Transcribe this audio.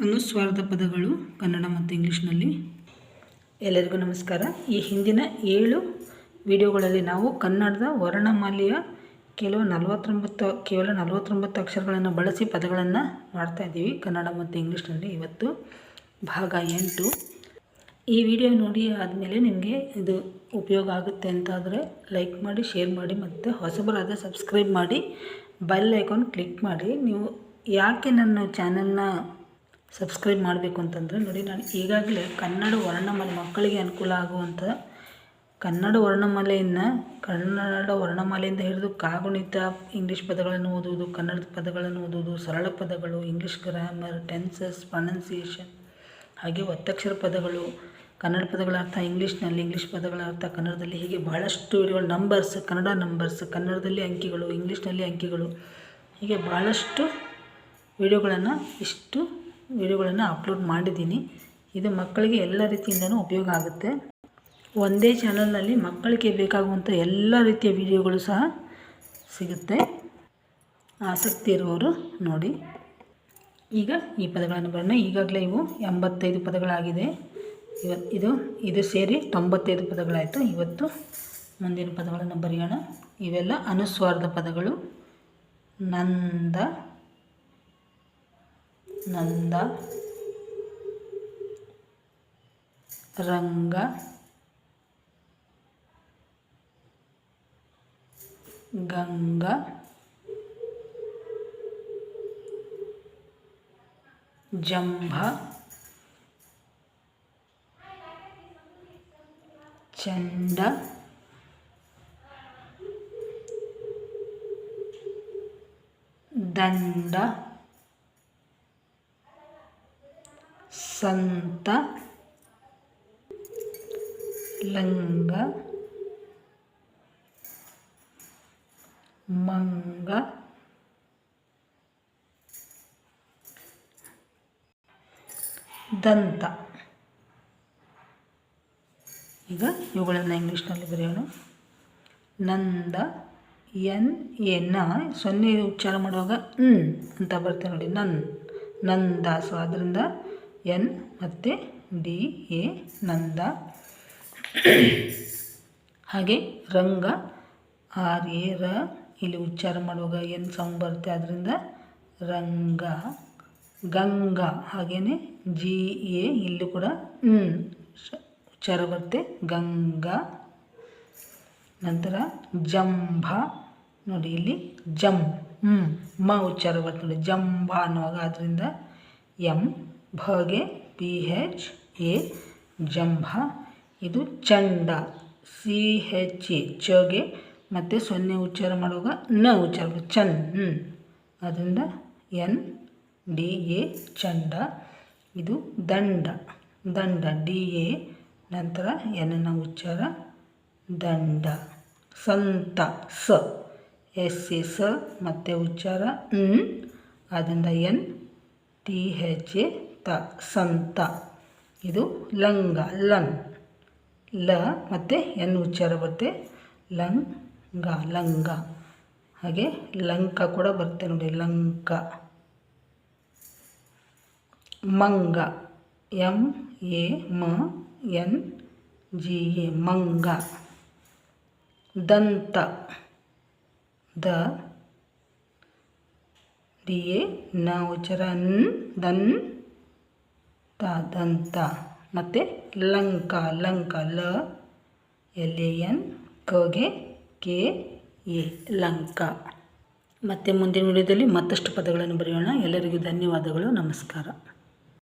ಅನುಸ್ವಾರದ ಪದಗಳು ಕನ್ನಡ ಮತ್ತು ಇಂಗ್ಲೀಷ್ನಲ್ಲಿ. ಎಲ್ಲರಿಗೂ ನಮಸ್ಕಾರ. ಈ ಹಿಂದಿನ 7 ವಿಡಿಯೋಗಳಲ್ಲಿ ನಾವು ಕನ್ನಡದ ವರ್ಣಮಾಲೆಯ ಕೇವಲ 49 ಅಕ್ಷರಗಳನ್ನು ಬಳಸಿ ಪದಗಳನ್ನು ಮಾಡ್ತಾಯಿದ್ದೀವಿ ಕನ್ನಡ ಮತ್ತು ಇಂಗ್ಲೀಷ್ನಲ್ಲಿ. ಇವತ್ತು ಭಾಗ 8. ಈ ವಿಡಿಯೋ ನೋಡಿ ಆದಮೇಲೆ ನಿಮಗೆ ಇದು ಉಪಯೋಗ ಆಗುತ್ತೆ ಅಂತಾದರೆ ಲೈಕ್ ಮಾಡಿ, ಶೇರ್ ಮಾಡಿ, ಮತ್ತು ಹೊಸಬರಾದ ಸಬ್ಸ್ಕ್ರೈಬ್ ಮಾಡಿ, ಬೆಲ್ ಐಕಾನ್ ಕ್ಲಿಕ್ ಮಾಡಿ. ನೀವು ಯಾಕೆ ನನ್ನ ಚಾನಲ್ನ ಸಬ್ಸ್ಕ್ರೈಬ್ ಮಾಡಬೇಕು ಅಂತಂದರೆ, ನೋಡಿ, ನಾನು ಈಗಾಗಲೇ ಕನ್ನಡ ವರ್ಣಮಾಲೆ ಮಕ್ಕಳಿಗೆ ಅನುಕೂಲ ಆಗುವಂಥ ಕನ್ನಡ ವರ್ಣಮಾಲೆಯಿಂದ ಹಿಡಿದು ಕಾಗುಣಿತ, ಇಂಗ್ಲೀಷ್ ಪದಗಳನ್ನು ಓದುವುದು, ಕನ್ನಡದ ಪದಗಳನ್ನು ಓದುವುದು, ಸರಳ ಪದಗಳು, ಇಂಗ್ಲೀಷ್ ಗ್ರಾಮರ್, ಟೆನ್ಸಸ್, ಪ್ರೊನೌನ್ಸಿಯೇಷನ್, ಹಾಗೆ ಒತ್ತಕ್ಷರ ಪದಗಳು, ಕನ್ನಡ ಪದಗಳ ಅರ್ಥ ಇಂಗ್ಲೀಷ್ನಲ್ಲಿ, ಇಂಗ್ಲೀಷ್ ಪದಗಳ ಅರ್ಥ ಕನ್ನಡದಲ್ಲಿ, ಹೀಗೆ ಬಹಳಷ್ಟು ವಿಡಿಯೋಗಳು, ನಂಬರ್ಸ್, ಕನ್ನಡ ನಂಬರ್ಸ್, ಕನ್ನಡದಲ್ಲಿ ಅಂಕಿಗಳು, ಇಂಗ್ಲೀಷ್ನಲ್ಲಿ ಅಂಕಿಗಳು, ಹೀಗೆ ಭಾಳಷ್ಟು ವಿಡಿಯೋಗಳನ್ನು ಅಪ್ಲೋಡ್ ಮಾಡಿದ್ದೀನಿ. ಇದು ಮಕ್ಕಳಿಗೆ ಎಲ್ಲ ರೀತಿಯಿಂದನೂ ಉಪಯೋಗ ಆಗುತ್ತೆ. ಒಂದೇ ಚಾನಲ್ನಲ್ಲಿ ಮಕ್ಕಳಿಗೆ ಬೇಕಾಗುವಂಥ ಎಲ್ಲ ರೀತಿಯ ವಿಡಿಯೋಗಳು ಸಹ ಸಿಗುತ್ತೆ. ಆಸಕ್ತಿ ಇರುವವರು ನೋಡಿ. ಈಗ ಈ ಪದಗಳನ್ನು ಬರೋಣ. ಈಗಾಗಲೇ ಇವು 85 ಪದಗಳಾಗಿದೆ. ಇದು ಸೇರಿ 95 ಪದಗಳಾಯಿತು. ಇವತ್ತು ಮುಂದಿನ ಪದಗಳನ್ನು ಬರೆಯೋಣ. ಇವೆಲ್ಲ ಅನುಸ್ವಾರದ ಪದಗಳು. ನಂದ, ರಂಗ, ಗಂಗ, ಜಂಭ, ಚಂಡ, ದಂಡ, ಸಂತ, ಲಂಗ, ಮಂಗ, ದಂತ. ಈಗ ಇವುಗಳನ್ನು ಇಂಗ್ಲೀಷ್ನಲ್ಲಿ ಬರೆಯೋಣ. ನಂದ, ನ ಸೊನ್ನೆ ಉಚ್ಚಾರ ಮಾಡುವಾಗ ಅಂತ ಬರ್ತೇವೆ ನೋಡಿ. ನಂದ. ಸೊ ಅದರಿಂದ ಎನ್ ಮತ್ತು DA ನಂದ. ಹಾಗೆ ರಂಗ, RA ರ ಇಲ್ಲಿ ಉಚ್ಚಾರ ಮಾಡುವಾಗ ಎನ್ ಸೌಂಡ್ ಬರುತ್ತೆ, ಅದರಿಂದ ರಂಗ. ಗಂಗ ಹಾಗೆಯೇ GA ಇಲ್ಲೂ ಕೂಡ ಉಚ್ಚಾರ ಬರುತ್ತೆ, ಗಂಗಾ. ನಂತರ ಜಂಭ, ನೋಡಿ ಇಲ್ಲಿ ಮ ಉಚ್ಚಾರ ಬರುತ್ತೆ ನೋಡಿ, ಜಂಭ ಅನ್ನುವಾಗ, ಅದರಿಂದ M, ಭಗೆ PHA ಜಂಭ. ಇದು ಚಂಡ, CHA ಚಗೆ ಮತ್ತು ಸೊನ್ನೆ ಉಚ್ಚಾರ ಮಾಡುವಾಗ ನ ಉಚ್ಚಾರ ಚನ್, ಅದರಿಂದ NDA ಚಂಡ. ಇದು ದಂಡ, DA ನಂತರ ಎನ್ನ ಉಚ್ಚಾರ ದಂಡ. ಸಂತ, SA ಸ ಮತ್ತು ಉಚ್ಚಾರ ಅದರಿಂದ NTHA ತ, ಸಂತ. ಇದು ಲಂಗ, ಲ ಮತ್ತು ಎನ್ ಉಚ್ಚಾರ ಬರುತ್ತೆ, ಲಂಗ. ಹಾಗೆ ಲಂಕ ಕೂಡ ಬರುತ್ತೆ ನೋಡಿ, ಲಂಕ. ಮಂಗ, MANGA ಮಂಗ. ದಂತ, DA ನ ಉಚ್ಚಾರ ದಂತ. ಮತ್ತು ಲಂಕ, LAN ಕಗೆ KA ಲಂಕ. ಮತ್ತು ಮುಂದಿನ ವಿಡಿಯೋದಲ್ಲಿ ಮತ್ತಷ್ಟು ಪದಗಳನ್ನು ಬರೆಯೋಣ. ಎಲ್ಲರಿಗೂ ಧನ್ಯವಾದಗಳು. ನಮಸ್ಕಾರ.